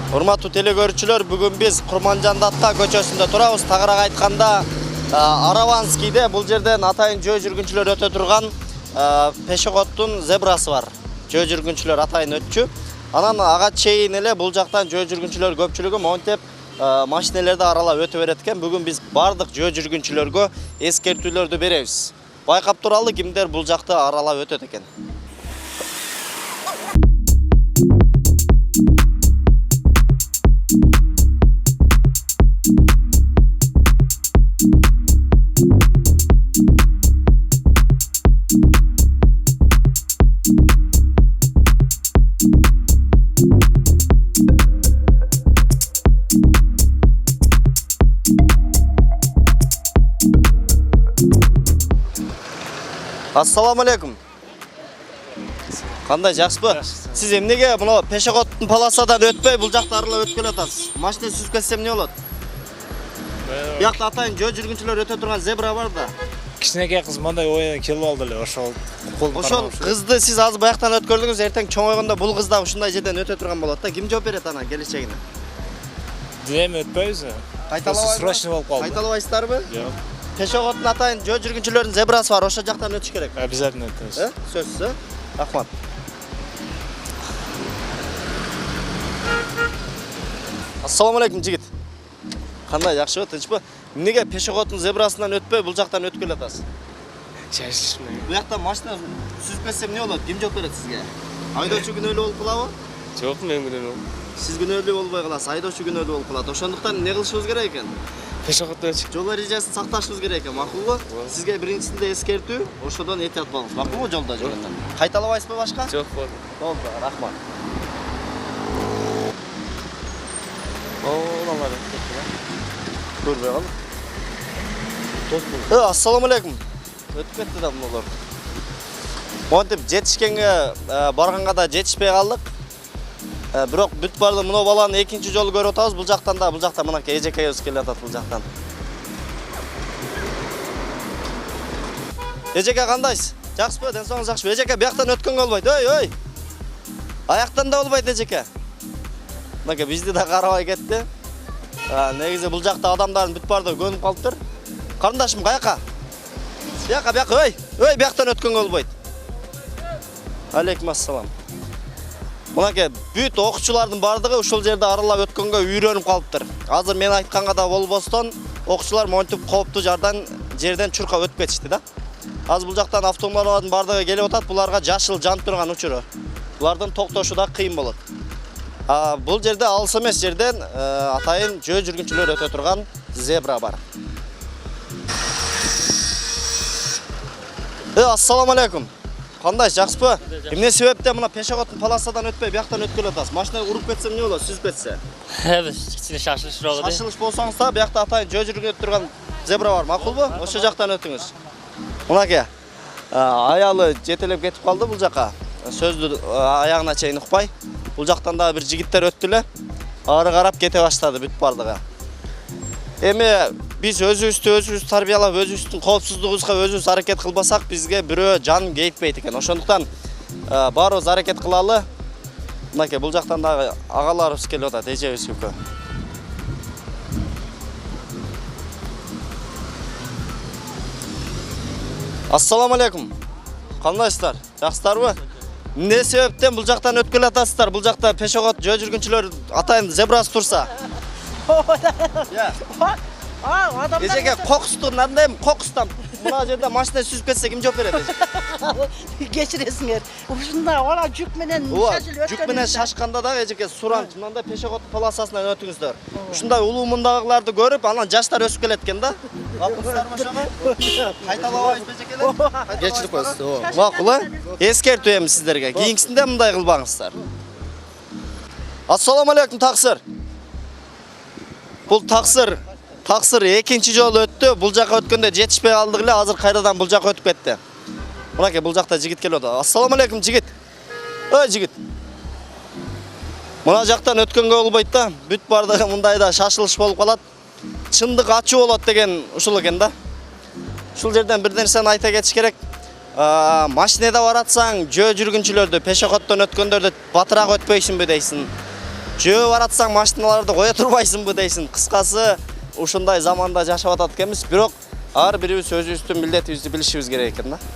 Урматтуу телекөрүүчүлөр, бүгүн биз Курманжандатка көчөсүндө турабыз. Тагыраак айтканда, Араванскийде бул жерден атайын жөө жүргүнчүлөр өтө турган пешеходдун зебрасы бар. Жөө жүргүнчүлөр атайын өтчү. Анан ага чейин эле бул жактан жөө жүргүнчүлөр көпчүлүгү монтеп машинелерди аралап өтө берет экен. Бүгүн биз бардык жөө жүргүнчүлөргө эскертүүлөрдү беребиз. Байкап туралы кимдер бул жакты аралап өтөт экен. Assalamu alaikum. Кандай, жакшыбы? Сиз эмнеге мына пешеходдун полосадан өтпөй бул жакта аралап өткөн атасыз? Машина сүзүп кетсем эмне болот? Биякта атайын жөө жүргүнчүлөр өтө турган зебра бар да. Кичинекей кыз мындай оюна келип алды эле, ошол кызды сиз азыр баяктан өткөрдүңүз, эртең чоңойгондо бул кыз да ушундай жерден өтө турган болот да. Ким жооп берет анан келечегине? Эми өтпөйбүз. Кайталабайбы? Срочно болуп калды. Кайталабайсыздарбы? Жок. Пешеходдун атайын жөө жүргүнчүлөрдүн зебрасы бар, ошол жактан өтүш керек. Обязательно өтөбүз. Сөзсүз, рахмат. Ассаламу алейкум, жигит. Кандай, жакшыбы, тынчпы? Эмнеге пешеходдун зебрасынан өтпөй бул жактан өткөн атасыз? Чачышмай. Бу жакта машина сүзүп кетсе эмне болот? Ким жооп берет сизге? Айдоочу күнөөлүү болуп калабы? Жок, мен күнөөлүү. Сиз күнөөлүү болбой каласыз, айдоочу күнөөлүү болуп калат. Ошондуктан эмне кылышыбыз керек экен? Пешеходдо чык. Жол эрежесин сакташыбыз керек экен, макулбу? Сизге биринчисинде эскертүү, ошодон этият болуңуз. Макулбу жолдо жүргөндөн? Кайталабайсызбы башка? Жок, болду. Болду, рахмат. Көрбөй калдык. Ассаламу алейкум. Өтүп кетти да мунулар. Монтип жетишкенге барганга да жетишпей калдык. Бирок бүт барды мына баланы экинчи жолу көрүп атабыз. Бул жактан да, бул жакта мынакей эжекебиз келип атат бул жактан. Эжеке кандайсыз? Жакшыбы, ден соңуз жакшыбы? Эжеке бияктан өткөнгө болбойт. Ой. Аяктан да болбойт эжеке. Мынакей бизди да карабай кетти. Негизи бул жакта адамдардын бүт барды көнүп калыптыр. Карындашым, каяка? Бияка, ой, бияктан өткөнгө болбойт. Алейкум ассалам. Мынакей бүт окуучулардын бардыгы ушул жерде аралап өткөнгө үйрөнүп калыптыр. Азыр мен айтканга да болбостон, окуучулар монтип кооптуу жерден чуркап өтүп кетишти да. Азыр бул жактан автомобилдин бардыгы келип атат, буларга жашыл жанып турган учуру. Булардын токтошу да кыйын болот. Бул жерде алыс эмес жерден атайын жөө жүргүнчүлөр өтө турган зебра бар. Ассаламу алейкум. Кандай, жакшыбы? Эмне себептен мына пешеходдун полосадан өтпөй бияктан өткөн атасыз? Машина уруп кетсе эмне болот, сүзүп кетсе? Кичине шашылыш болду. Шашылыш болсоңуз да биякта атайын жөө жүргүнүп турган зебра бар, макулбу? Ошол жактан өтүңүз. Мынакей аялы жетелеп кетип калды бул жака. Сөздү аягына чейин укпай. Бул жактан да бир жигиттер өттү эле. Ары карап кете баштады бүт бардыгы. Эми биз өзүбүздү тарбиялап, өзүбүздүн коопсуздугубузга өзүбүз аракет кылбасак, бизге бирөө жан кейтпейт экен. Ошондуктан баарыбыз аракет кылалы. Мынакей бул жактан да агаларыбыз келип атат, эжебиз экөө. Ассаламу алейкум. Кандайсыздар? Жакшысыздарбы? Эмне себептен бул жактан өткөн атасыздар? Бул жакта пешеход жөө жүргүнчүлөр атайын зебрасы турса. Эжеке кокусту мындай кокустан мына жерде машина сүзүп кетсе ким жооп берет? Кечиресиңер. Ушундай ала жүк менен шашылып өткөн. Жүк менен шашканда да эжеке суранч мындай пешеход полосасынан өтүңүздөр. Ушундай улуу мундагыларды көрүп, анан жаштар өсүп келет экен да. Макулсуздарбы ошого? Кайталабайбыз эжекелер? Кечирип коесуз. Макул, эскертүү эми сиздерге. Кийинкисинде мындай кылбаңыздар. Ассаламу алейкум, таксир. Бул таксир экинчи жолу өттү. Бул жака өткөндө жетишпей калдык эле, азыр кайрадан бул жака өтүп кетти. Мынакей бул жакта жигит келип атат. Ассаламу алейкум, жигит. Ой, жигит. Мына жактан өткөнгө болбойт да. Бүт бардыгы мындайда шашылыш болуп калат. Чындык ачуу болот деген ушул экен да. Ушул жерден бир нерсени айта кетиш керек. Машинеде баратсаң, жөө жүргүнчүлөрдү, пешеходдон өткөндөрдү батыраак өтпөйсүнбү дейсиң. Жөө баратсаң машиналарды коя турбайсыңбы дейсин. Кыскасы, ушундай заманда жашап атат экенбиз, бирок ар бирибиз өзүбүздүн милдетибизди билишибиз керек экен да.